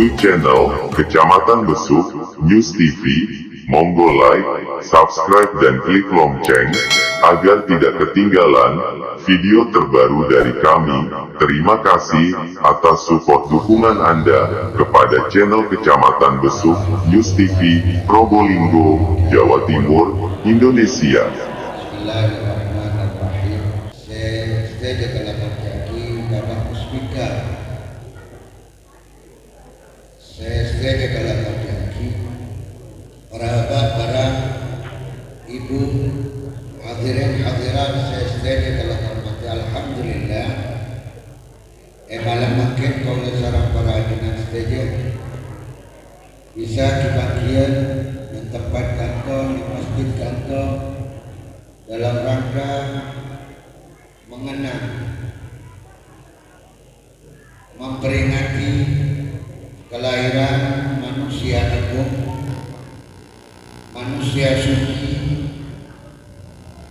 YouTube channel Kecamatan Besuk News TV. Monggo like, subscribe dan klik lonceng agar tidak ketinggalan video terbaru dari kami. Terima kasih atas support dukungan Anda kepada channel Kecamatan Besuk News TV, Probolinggo, Jawa Timur, Indonesia. Bismillahirrahmanirrahim. Saya adalah laki-laki Bapak Puspika. Saya adalah laki-laki para bapak, para ibu, hadirin hadirat. Saya adalah hormati. Alhamdulillah. Malam makin kau sarang para dengan sedaja bisa kebagian dan tempat kantor di masjid kantor dalam rangka mengenang, memperingati kelahiran manusia agung, manusia suci,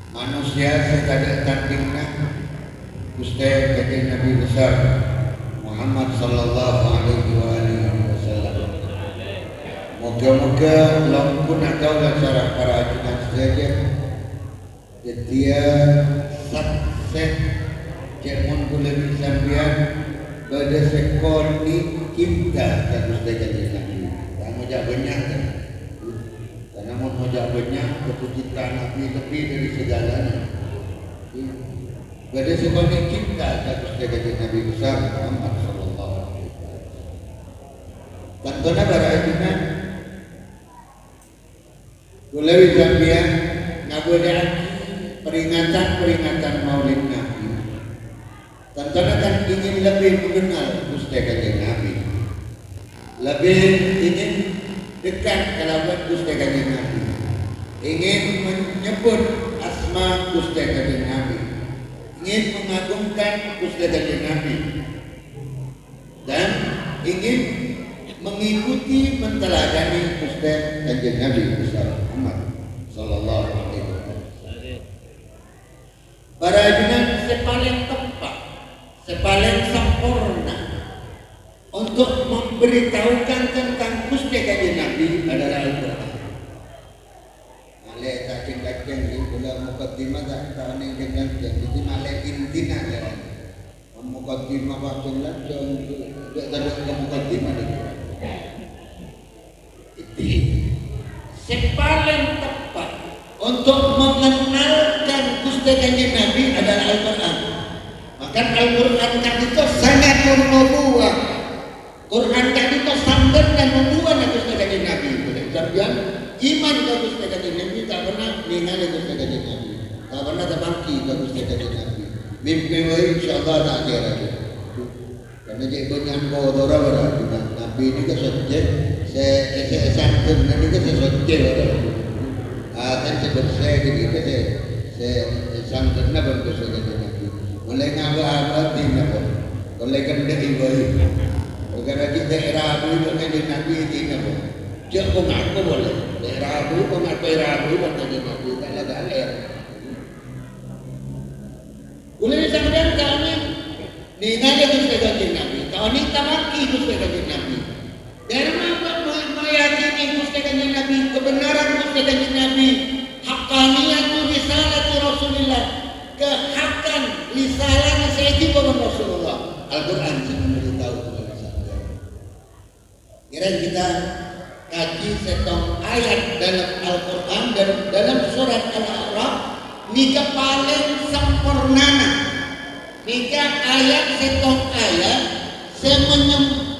manusia sekadar tandingna Gusti Kanjeng Nabi besar Muhammad sallallahu alaihi wasallam. Moga-moga lampun atau acara para ajudan saja dia sukses jangan boleh sambian pada sekoni kita kata Kanjeng Nabi. Kamu jak banyak kan? Karena mau jak banyak kepujian Nabi lebih dari segalanya. Pada sekoni kita kata Kanjeng Nabi besar Muhammad sallallahu alaihi wasallam. Tentunya para ajudan boleh sambian ngabodan peringatan Maulid Nabi. Tentunya kan ingin lebih mengenal Gusti Kanjeng Nabi, lebih ingin dekat kalawan Gusti Kanjeng Nabi, ingin menyebut asma Gusti Kanjeng Nabi, ingin mengagungkan Gusti Kanjeng Nabi, dan ingin mengikuti menteladani Gusti Kanjeng Nabi besar Muhammad sallallahu alaihi wasallam. Para ajudan sepaling tepat, sepaling sempurna untuk memberitahukan tentang Gusti Kanjeng Nabi adalah Al-Quran. Malai kacing-kacing di dalam mukaddimah tak tahun yang kejang jadi malai intina jalan. Mukaddimah waktu lanjut tidak ada mukaddimah itu. Sepaling tepat untuk mengenalkan Gusti Kanjeng Nabi adalah Al-Quran. Maka Al-Quran tadi itu sangat membuat Quran tadi itu sambil dan membuat Gusti Kanjeng Nabi. Kemudian iman ke Gusti Kanjeng Nabi tak pernah mengenal Gusti Kanjeng Nabi, tak pernah terbangki ke Gusti Kanjeng Nabi. Mimpi insyaallah tak ada lagi. Karena dia banyak kotor orang Nabi ini ke subjek saya santun nanti ke subjek orang. Kan sebersih gitu saya santun nak Gusti Kanjeng Nabi. Mulai ngapa-apa tidak pun. Mulai kendak ibu. Karena di daerah Abu Kanjeng Nabi tidak pun. Jangan mengaku boleh. Daerah Abu mengaku Kanjeng Nabi kalau galer. Boleh sampean kami ningali Gusti Kanjeng Nabi. Kami tamaki Gusti Kanjeng Nabi. Karena meyakini Gusti Kanjeng Nabi, kebenaran Gusti Kanjeng Nabi, haqqaniyatu risalati Rasulillah. Kehakan risalah sayyidi Rasulullah. Al-Quran memberitahu kepada saya. Kira kita kaji setong ayat dalam Al-Quran dan dalam surat Al-A'raf nika paling sempurna. Nika ayat setong ayat saya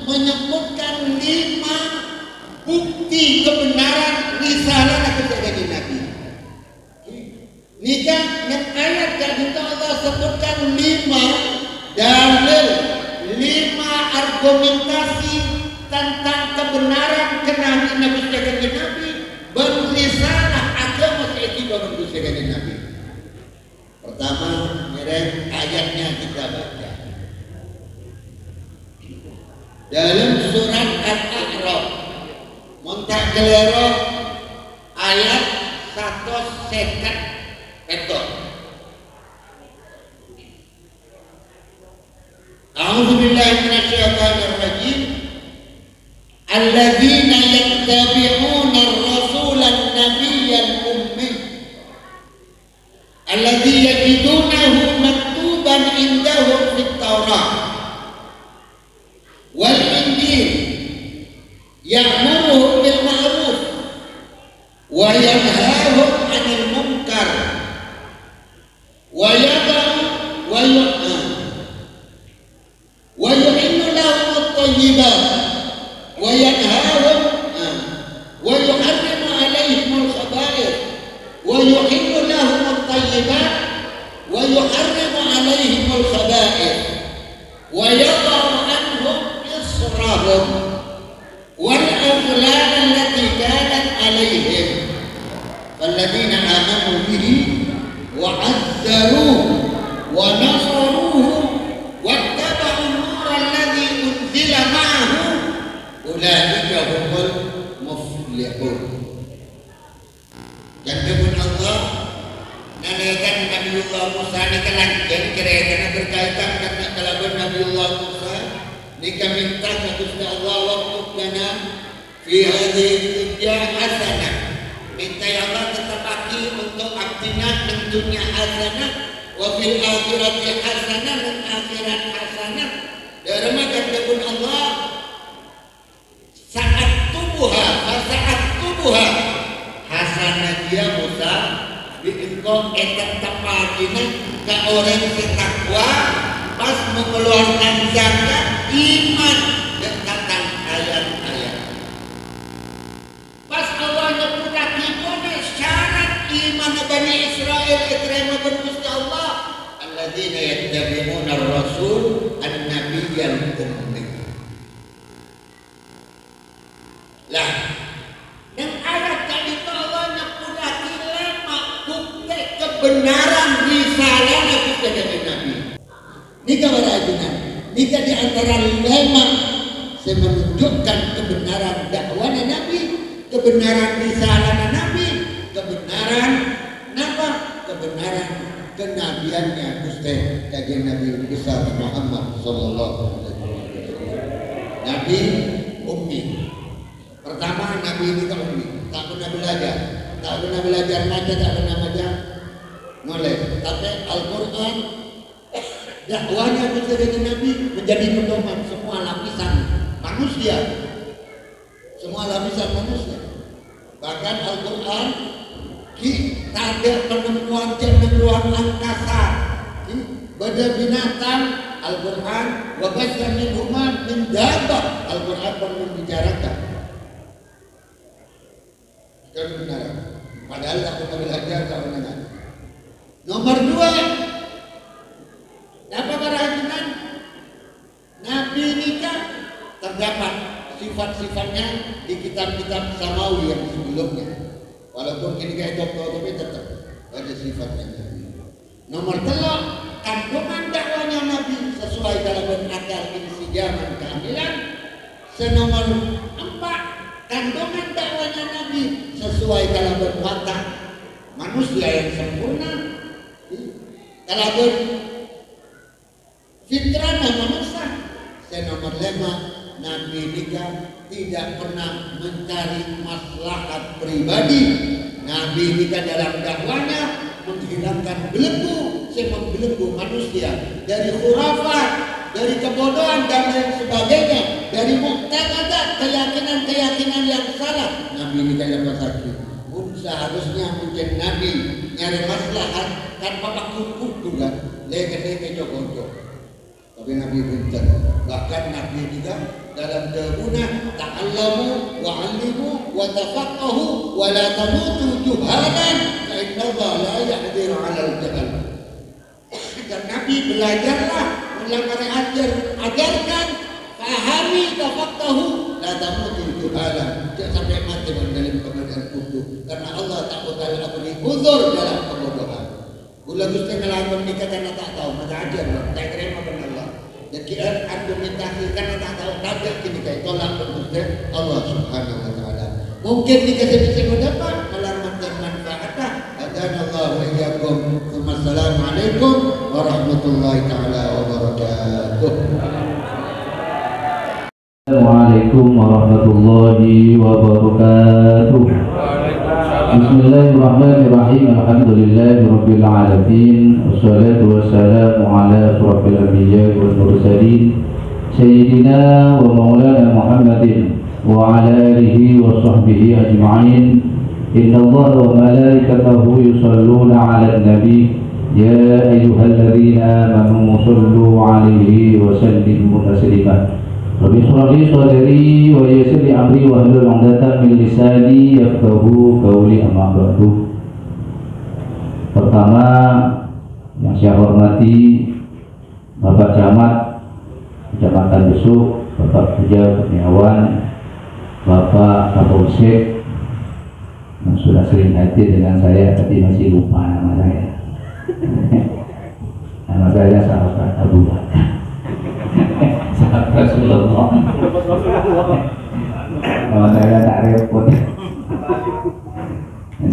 menyebutkan 5 bukti kebenaran risalah Kanjeng Nabi. Nika ayat yang Allah sebutkan 5 dalil, 5 argumentasi tentang kebenaran kenabian Nabi Kanjeng Nabi berrisalah agama saiki bangun Gusti Kanjeng Nabi. Pertama, mireng ayatnya kita baca. Dalam surat Al-A'raf montak kelero ayat 150 betul. A'udzubillahi minasyaitonir rajim. alladzina yattabi'una ar-rasula an-nabiyya al-ummi alladzi yajidunahu maktuban indahum fit Taurah wal Injil ya'muruhum bil ma'ruf wa yanhahum 'anil munkar wa yad'u wa yuhillu lahum at-tayyibat wa yanhahum wa yuharrimu 'alayhim al-khaba'ith wa yuhillu lahum at-tayyibat wa yuharrimu 'alayhim al-khaba'ith wa yad'u 'anhum israhum wal aghlal allati kanat 'alayhim falladzina amanu bihi wa 'azzaruhu wa nasaruhu wattaba'u an-nura alladzi unzila ma'ahu ulaika humul muflihun. Dan demi Allah nalekan Nabiullah Musa ni kelanjang kira-kira berkaitan dengan kalaban Nabiullah Musa ni kami minta kepada Allah waktu lana fi hadhihi dunya hasanah, minta ya Allah tetap bagi untuk abdina dan dunia hasanah wa fil akhirati hasanah dan akhirat hasanah. Dermakan demi Allah saat tubuha hasanah dia Musa diengkau etat tapagina ke orang setakwa pas mengeluarkan zakat iman dekatan ayat-ayat. Pas awalnya budak gimana syarat iman Bani Israel diterima Gusti Allah alladzina yattabi'una ar-rasul an-nabiyyal ummi. Lah dan ayat tadi itu Allah nak lama bukti kebenaran risalah Nabi sebagai Nabi. Nikah warajunan, nikah di antara lema saya menunjukkan kebenaran dakwah Nabi, kebenaran risalah Nabi, kebenaran apa? Kebenaran kenabiannya Gusti Kanjeng Nabi besar Muhammad sallallahu alaihi wasallam. Nabi ummi. Pertama Nabi ini tak ummi, tak pernah belajar baca, tak pernah baca mulai. Tapi Al-Quran dakwahnya Kanjeng Nabi menjadi pedoman semua lapisan manusia. Bahkan Al-Quran kita ada penemuan luar angkasa, pada binatang Al-Quran wa basya minhuma min dabbah. Al-Quran pernah membicarakan kebenaran, padahal tak pernah belajar, tak pernah dengar. Nomor 2, apa kerajinan Nabi nikah terdapat sifat-sifatnya di kitab-kitab samawi yang sebelumnya. Walaupun ini kayak dokter tapi tetap ada sifatnya Nabi. Nomor 3, kandungan dakwanya Nabi sesuai dalam akal insijaman kehamilan. Senomor 4, kandungan dakwanya Nabi sesuai dalam watak manusia yang sempurna. Kalau fitrah manusia. Senomor 5, Nabi nikah tidak pernah mencari maslahat pribadi. Nabi nikah dalam dakwanya menghilangkan belenggu, membelenggu manusia dari khurafat, dari kebodohan dan lain sebagainya, dari muqtadaat, keyakinan yang salah. Nabi nikah dalam sakit. Seharusnya mungkin Nabi nyari maslahat tanpa pakut juga, leke-leke joko-joko. Tapi Nabi pintar. Bahkan Nabi juga dalam dahuna ta'allamu wa 'allimu wa tafaqahu wa la tamutu juhalan fa inna Allah la ya'diru 'alal jahal. Dan Nabi belajarlah, ajarkan, fahami tafaqahu la tamutu juhalan. Jangan sampai mati dalam kebenaran kudu, karena Allah tak bakal beri uzur dalam kebodohan. Gula Gusti ngelamun nikah karena tak tahu, maka ajar tak terima benar Allah. Jadi aku minta karena tak tahu, tak kini kayak tolak Gusti Allah Subhanahu wa taala. Mungkin dikasih bisa dapat melarmatkan manfaatnya. Adanallahu wa iyyakum. Wassalamualaikum warahmatullahi taala wabarakatuh. Assalamualaikum Assalamualaikum warahmatullahi wabarakatuh. Bismillahirrahmanirrahim. Alhamdulillahirabbil alamin. Wassalatu wassalamu ala asyrafil anbiya'i wal mursalin sayyidina wa maulana Muhammadin wa ala alihi wa sahbihi ajma'in. Innallaha wa malaikatahu yusholluna 'alan nabi ya ayyuhalladzina amanu shollu 'alaihi wa sallimu taslima. Rabbi shrah li sadri wa yassir li amri wa hlul 'uqdatam min lisani yafqahu qawli, amma ba'du. Pertama yang saya hormati Bapak Camat Kecamatan Besuk, Bapak Puja Kurniawan, Bapak Kapolsek yang sudah sering hadir dengan saya tapi masih lupa nama saya. Nama saya sahabat Abu Bakar. Sahabat Rasulullah. Nama saya tak repot.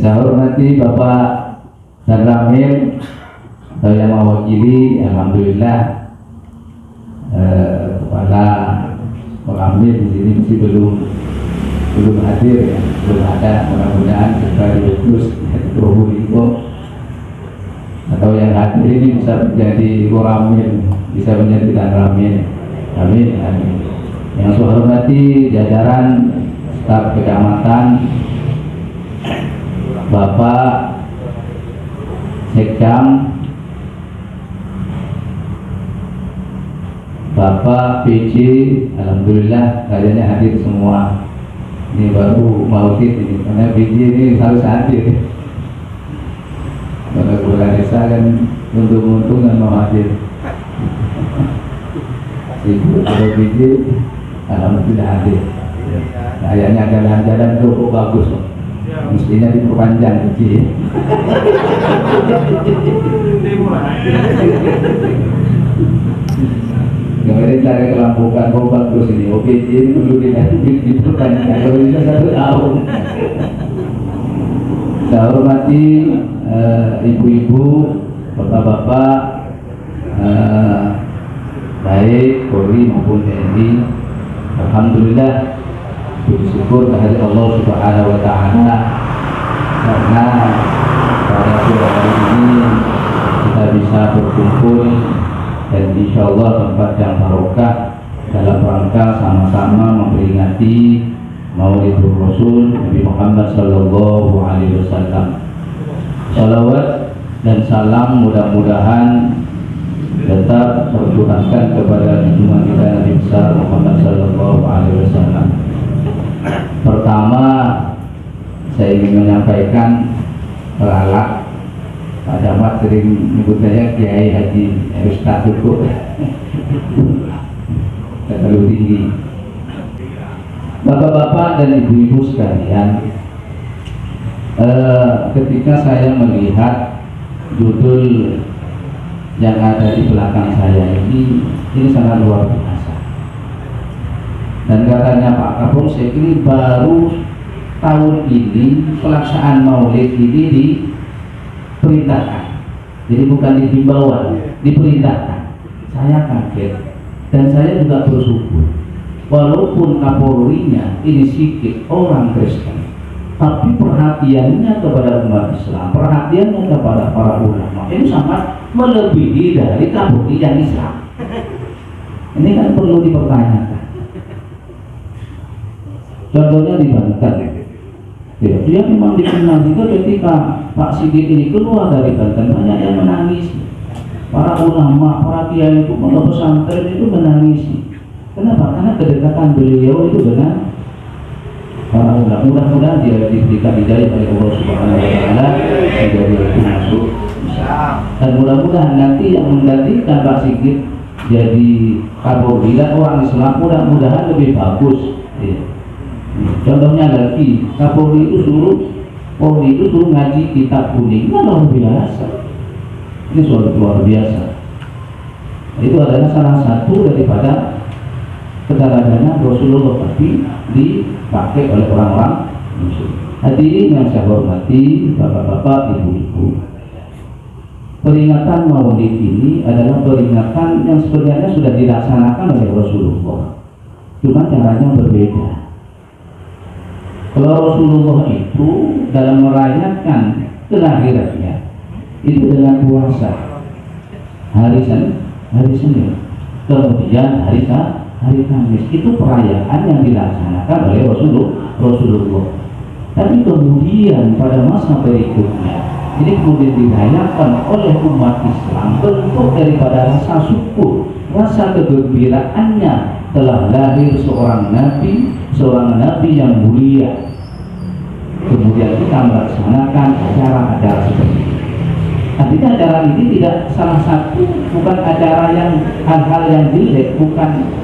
Saya hormati Bapak dan Ramil, saya mewakili, alhamdulillah kepala pengambil di sini masih belum hadir ya, belum ada. Mudah-mudahan segera diutus Probolinggo atau yang hadir ini bisa menjadi Ramil, bisa menjadi dan Ramil. Amin, amin. Yang saya hormati jajaran staf kecamatan, Bapak Sekcam, Bapak PJ, alhamdulillah kalian hadir semua. Ini baru maulid ini, karena PJ ini harus hadir. Kalau kepala desa kan untung-untung dan mau hadir. Ibu kalau PJ, alhamdulillah hadir. Kayaknya jalan-jalan cukup bagus, mestinya diperpanjang PJ. Kemudian cari kelampukan bagus ini, OPJ ini perlu diperpanjang, kalau bisa 1 tahun. Saya hormati ibu-ibu, bapak-bapak, baik Polri maupun TNI. Alhamdulillah, bersyukur kehadirat Allah Subhanahu wa Ta'ala, karena pada sore hari ini kita bisa berkumpul dan insya Allah tempat yang barokah dalam rangka sama-sama memperingati Maulidul Rasul Nabi Muhammad Sallallahu Alaihi Wasallam. Salawat dan salam mudah-mudahan tetap tercurahkan kepada junjungan kita Nabi besar Muhammad Sallallahu Alaihi Wasallam. Pertama, saya ingin menyampaikan pelak Pak Camat sering menyebut saya Kiai Haji Ustaz cukup terlalu tinggi. Bapak-bapak dan ibu-ibu sekalian, ketika saya melihat judul yang ada di belakang saya ini sangat luar biasa. Dan katanya Pak Kapolsek ini baru tahun ini pelaksanaan Maulid ini diperintahkan. Jadi bukan dihimbauan, diperintahkan. Saya kaget dan saya juga bersyukur. Walaupun Kapolrinya ini sedikit orang Kristen, tapi perhatiannya kepada umat Islam, perhatiannya kepada para ulama ini sangat melebihi dari Kapolri yang Islam. Ini kan perlu dipertanyakan. Contohnya di Banten, ya, dia memang dikenal juga ketika Pak Sigit ini keluar dari Banten banyak yang menangis. Para ulama, para kiai itu, pondok pesantren itu menangis. Kenapa? Karena kedekatan beliau itu dengan para ulama. Mudah-mudahan dia diberikan hidayah oleh Allah Subhanahu wa Ta'ala menjadi itu masuk. Dan mudah-mudahan nanti yang menggantikan Pak Sigit jadi Kapolri dan orang Islam mudah-mudahan lebih bagus. Ya. Contohnya lagi, Kapolri itu suruh ngaji kitab kuning, luar biasa. Ini suatu luar biasa. Itu adalah salah satu daripada keteladanan Rasulullah, tapi dipakai oleh orang-orang Muslim. Hadirin yang saya hormati, bapak-bapak, ibu-ibu, peringatan Maulid ini adalah peringatan yang sebenarnya sudah dilaksanakan oleh Rasulullah. cuma caranya berbeda. Kalau Rasulullah itu dalam merayakan kelahirannya itu dengan puasa hari Senin, kemudian hari Kamis, itu perayaan yang dilaksanakan oleh Rasulullah. Tapi kemudian pada masa berikutnya ini kemudian dirayakan oleh umat Islam, bentuk daripada rasa syukur, rasa kegembiraannya telah lahir seorang nabi yang mulia. Kemudian kita melaksanakan acara-acara seperti ini. Artinya acara ini tidak salah satu, bukan acara yang hal-hal yang jelek, bukan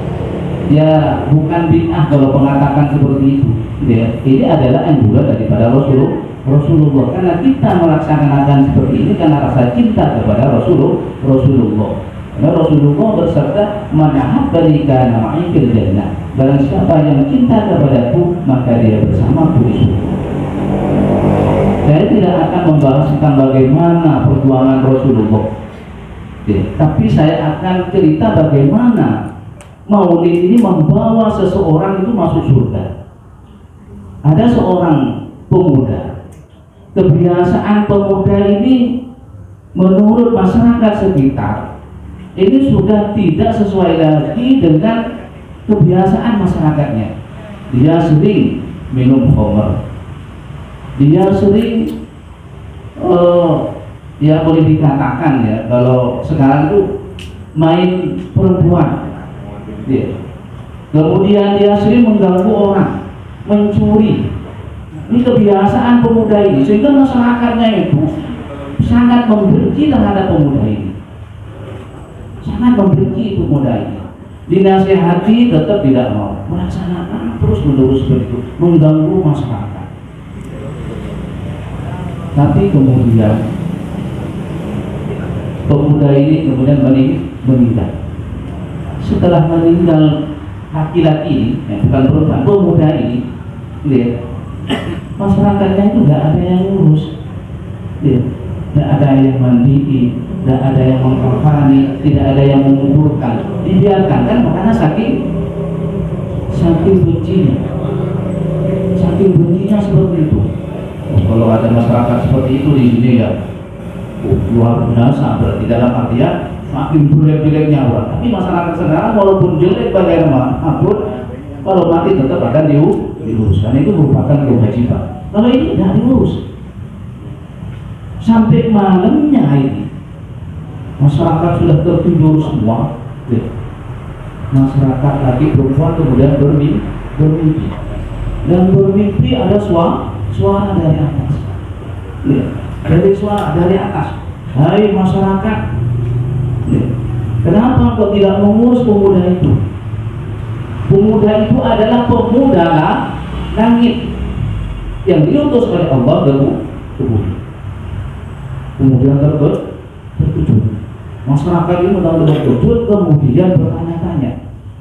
bid'ah kalau mengatakan seperti itu. Ya, ini adalah anjuran daripada Rasulullah. Karena kita melaksanakan seperti ini karena rasa cinta kepada Rasulullah. Karena Rasulullah bersabda, "Man ahabbani kana ma'i fil jannah." Barang siapa yang cinta kepadaku, maka dia bersamaku di surga. Saya tidak akan membahas tentang bagaimana perjuangan Rasulullah, tapi saya akan cerita bagaimana Maulid ini membawa seseorang itu masuk surga. Ada seorang pemuda, kebiasaan pemuda ini menurut masyarakat sekitar ini sudah tidak sesuai lagi dengan kebiasaan masyarakatnya. Dia sering minum khamr, dia sering ya boleh dikatakan ya kalau sekarang itu main perempuan. Ya. Kemudian dia sering mengganggu orang, mencuri. Ini kebiasaan pemuda ini, sehingga masyarakatnya itu sangat membenci terhadap pemuda ini, sangat membenci pemuda ini. Dinasihati tetap tidak mau, melaksanakan terus menerus begitu, mengganggu masyarakat. Tapi kemudian pemuda ini kemudian meninggal. Setelah meninggal laki-laki ini, bukan perempuan, pemuda ini, lihat, masyarakatnya itu tidak ada yang ngurus, tidak ada yang mandiin, tidak ada yang mengkafani, tidak ada yang menguburkan, dibiarkan kan, makanya saking bencinya seperti itu. Kalau ada masyarakat seperti itu di sini ya luar biasa, berarti dalam artian makin jelek-jeleknya orang. Tapi masyarakat sekarang walaupun jelek bagaimanapun, kalau mati tetap akan diurus. Dan itu merupakan kewajiban. Kalau ini tidak diurus, sampai malamnya ini masyarakat sudah tertidur semua. Masyarakat lagi perempuan kemudian bermimpi. Dan bermimpi ada suara dari atas. Dari atas. Hai masyarakat, kenapa kau tidak mengurus pemuda itu? Pemuda itu adalah pemuda langit yang diutus oleh Allah ke bumi. Kemudian terkejut. Masyarakat ini terkejut, kemudian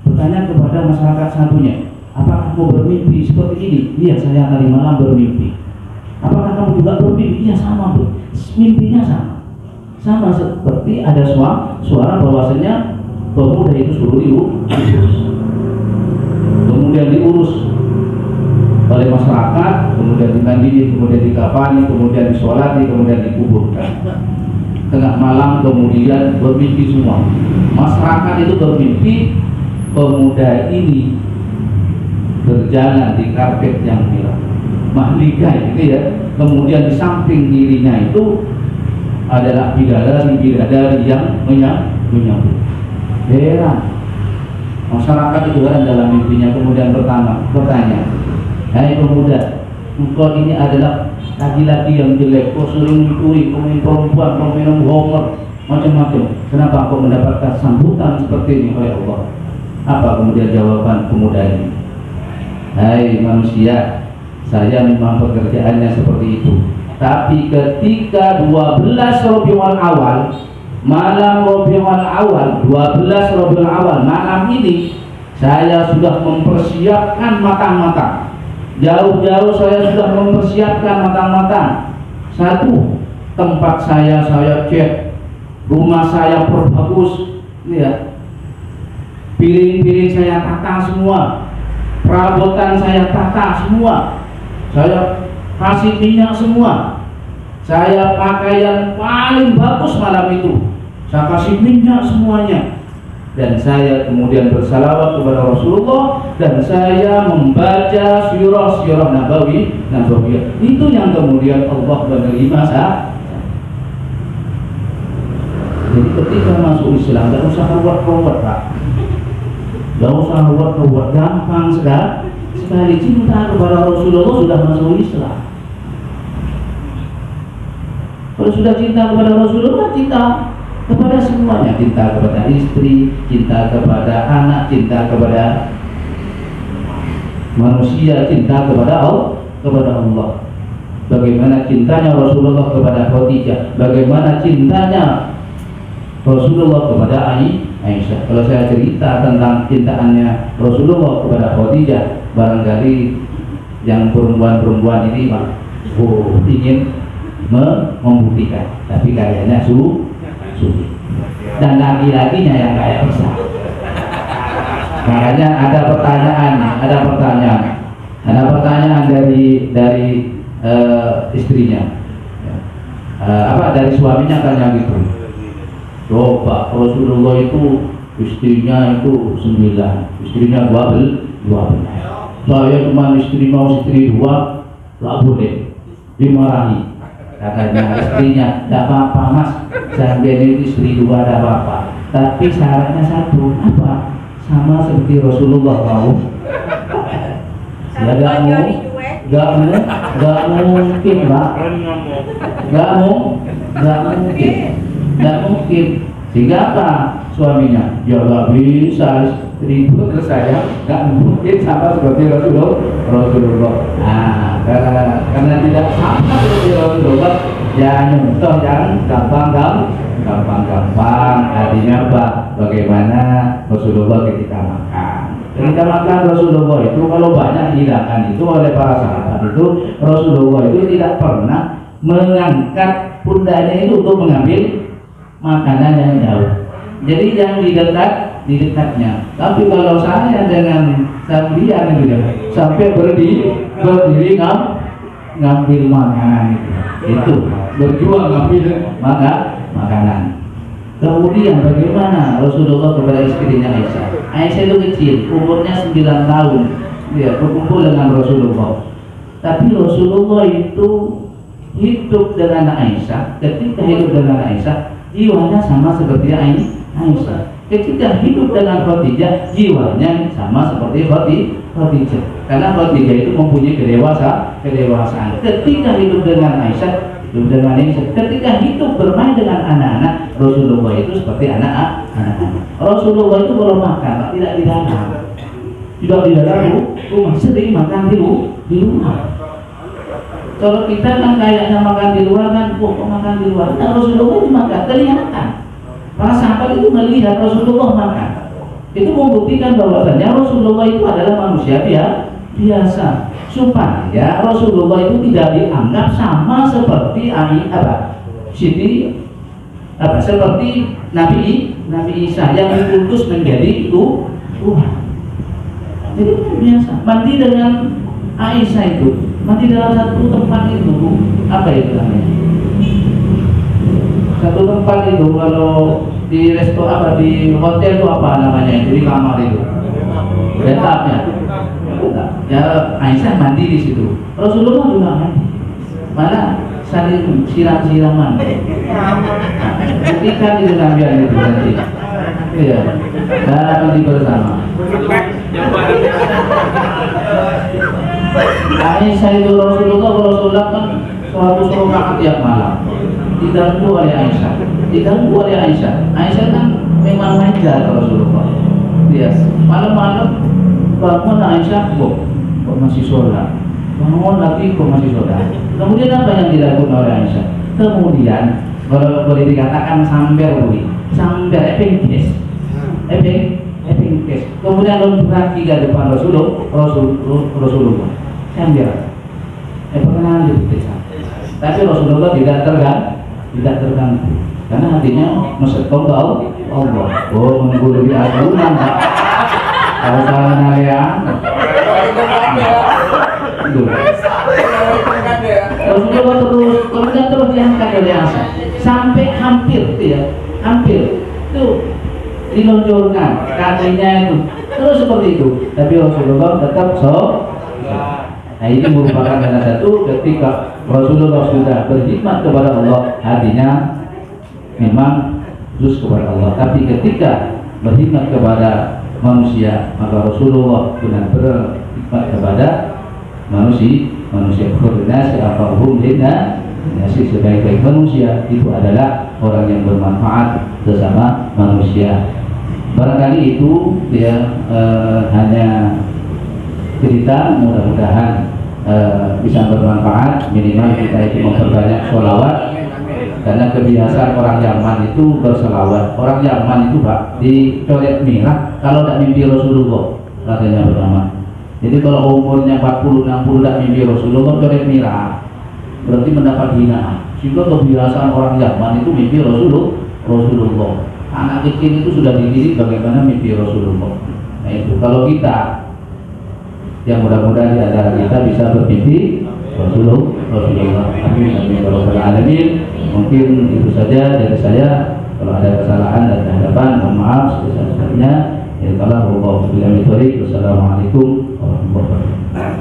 bertanya kepada masyarakat satunya, apakah kamu bermimpi seperti ini? Iya, saya tadi malam bermimpi. Apakah kamu juga bermimpi? Iya, sama, mimpinya sama seperti ada suara bahwasanya pemuda itu suruh diurus. Kemudian diurus oleh masyarakat, kemudian dimandiri, kemudian dikafani, kemudian disolati, kemudian dikuburkan. Tengah malam kemudian bermimpi semua. Masyarakat itu bermimpi pemuda ini berjalan di karpet yang merah, mahligai gitu ya. Kemudian di samping dirinya itu adalah bidadari yang menyambut. Heran. Masyarakat itu heran dalam mimpinya, kemudian bertanya, hai pemuda, engkau ini adalah laki-laki yang jelek, kau sering mencuri, kau minum perempuan, kau minum khamr, macam-macam. Kenapa kau mendapatkan sambutan seperti ini oleh Allah? Apa kemudian jawaban pemuda ini? Hai manusia, saya memang pekerjaannya seperti itu. Tapi ketika 12 Rabiul Awal, malam Rabiul Awal, 12 Rabiul Awal, malam ini saya sudah mempersiapkan matang-matang. Jauh-jauh saya sudah mempersiapkan matang-matang. Satu, tempat saya cat, rumah saya perbagus, lihat. Piring-piring saya tata semua, perabotan saya tata semua, saya kasih minyak semua, saya pakai yang paling bagus malam itu, saya kasih minyak semuanya, dan saya kemudian bersalawat kepada Rasulullah, dan saya membaca surah Nabawiyah. Itu yang kemudian Allah menerima saya. Jadi ketika masuk Islam, tidak usah ruwet-ruwet, Pak. Tidak usah ruwet-ruwet, gampang sekali cinta kepada Rasulullah sudah masuk Islam. Kalau sudah cinta kepada Rasulullah, cinta kepada semuanya, cinta kepada istri, cinta kepada anak, cinta kepada manusia, cinta kepada Allah. Bagaimana cintanya Rasulullah kepada Khadijah, bagaimana cintanya Rasulullah kepada Aisyah. Kalau saya cerita tentang cintaannya Rasulullah kepada Khadijah, barangkali yang perempuan-perempuan ini ingin membuktikan, tapi kayaknya sulit. Dan laki-lakinya yang kayak bisa. Makanya ada pertanyaan dari istrinya, dari suaminya tanya gitu. Coba Rasulullah itu istrinya itu 9, istrinya 12. Saya cuma istri 2, tak boleh, dimarahi. Katanya istrinya, tidak apa-apa mas, sampai ini istri 2 tidak apa-apa, tapi syaratnya satu, apa? Sama seperti Rasulullah mau. Ya gak mungkin Pak, gak mungkin. Sehingga apa? Suaminya, ya gak bisa ribut, terus saya gak mungkin sama seperti Rasulullah. Nah, karena tidak sama seperti Rasulullah, ya nyontoh yang gampang. Artinya apa? Bagaimana Rasulullah ketika makan. Ketika makan Rasulullah itu kalau banyak hidangan itu oleh para sahabat itu, Rasulullah itu tidak pernah mengangkat pundaknya itu untuk mengambil makanan yang jauh. Jadi yang di dekatnya. Tapi kalau saya dengan sambian gitu, sampai berdiri ngambil makanan itu berjuang ngambil makanan. Kemudian bagaimana Rasulullah kepada istrinya Aisyah? Aisyah itu kecil, umurnya 9 tahun, dia berkumpul dengan Rasulullah. Tapi Rasulullah itu hidup dengan Aisyah. Ketika hidup dengan Aisyah, jiwanya sama seperti Aisyah. Ketika hidup dengan Khadijah, jiwanya sama seperti Khadijah. Karena Khadijah itu mempunyai kedewasaan. Ketika hidup dengan Aisyah, ketika hidup bermain dengan anak-anak, Rasulullah itu seperti anak-anak. Rasulullah itu kalau makan tidak di dalam rumah, sering makan di rumah. Kalau kita kan kayaknya makan di luar kan, kok makan di luar? Nah, Rasulullah itu makan kelihatan. Para sahabat itu melihat Rasulullah makan. Itu membuktikan bahwasanya Rasulullah itu adalah manusia biasa. Supaya Rasulullah itu tidak dianggap sama seperti seperti Nabi Isa yang diutus menjadi Tuhan. Jadi biasa. Mandi dengan Aisyah itu, mandi dalam satu tempat itu, apa itu namanya? Satu tempat itu kalau di resto di hotel itu apa namanya itu, di kamar itu, letaknya. Ya Aisyah mandi di situ. Rasulullah juga mandi. Mana saling siram-siraman. Ketika itu sambian itu nanti. Iya. Dan mandi bersama. Aisyah itu Rasulullah kan 100 rakaat tiap malam. Diganggu oleh Aisyah. Aisyah kan memang manja ke Rasulullah. Dia malam-malam bangun Aisyah kok masih sholat, bangun lagi kok masih sholat. Kemudian apa yang dilakukan oleh Aisyah? Kemudian kalau boleh dikatakan sambil epingkes. Kemudian loncat ke depan Rasulullah. Sambil perkenalan dipiksa. Tapi Rasulullah tidak terganggu. Karena hatinya mesekong ke Allah. Oh, mengguru di agunan. Kalau salah nalian Itu. Rasulullah terus, kemudian terus diangkat oleh Hasan sampai hampir itu ya, hampir itu dilonjorkan kakinya itu terus seperti itu, tapi Rasulullah tetap Nah ini merupakan salah satu ketika Rasulullah sudah berkhidmat kepada Allah, hatinya memang khusus kepada Allah. Tapi ketika berkhidmat kepada manusia, maka Rasulullah benar berkhidmat kepada manusia koordinasi apapun lina. Sebaik-baik manusia itu adalah orang yang bermanfaat sesama manusia. Barangkali itu ya hanya cerita, mudah-mudahan bisa bermanfaat. Minimal kita itu memperbanyak sholawat, karena kebiasaan orang Yaman itu berselawat. Orang Yaman itu Pak dicoret merah kalau tidak mimpi Rasulullah, katanya pertama. Jadi kalau umurnya 40-60 tidak mimpi Rasulullah, coret merah, berarti mendapat hinaan. Sehingga kebiasaan orang Yaman itu mimpi Rasulullah. Anak kecil itu sudah dididik bagaimana mimpi Rasulullah. Nah itu kalau kita, yang mudah-mudahan di antara kita bisa bermimpi Rasulullah. Amin ya rabbal alamin. Mungkin itu saja dari saya. Kalau ada kesalahan dan kehadapan, mohon maaf sebesar-besarnya. Ya Allah, wassalamualaikum warahmatullahi wabarakatuh.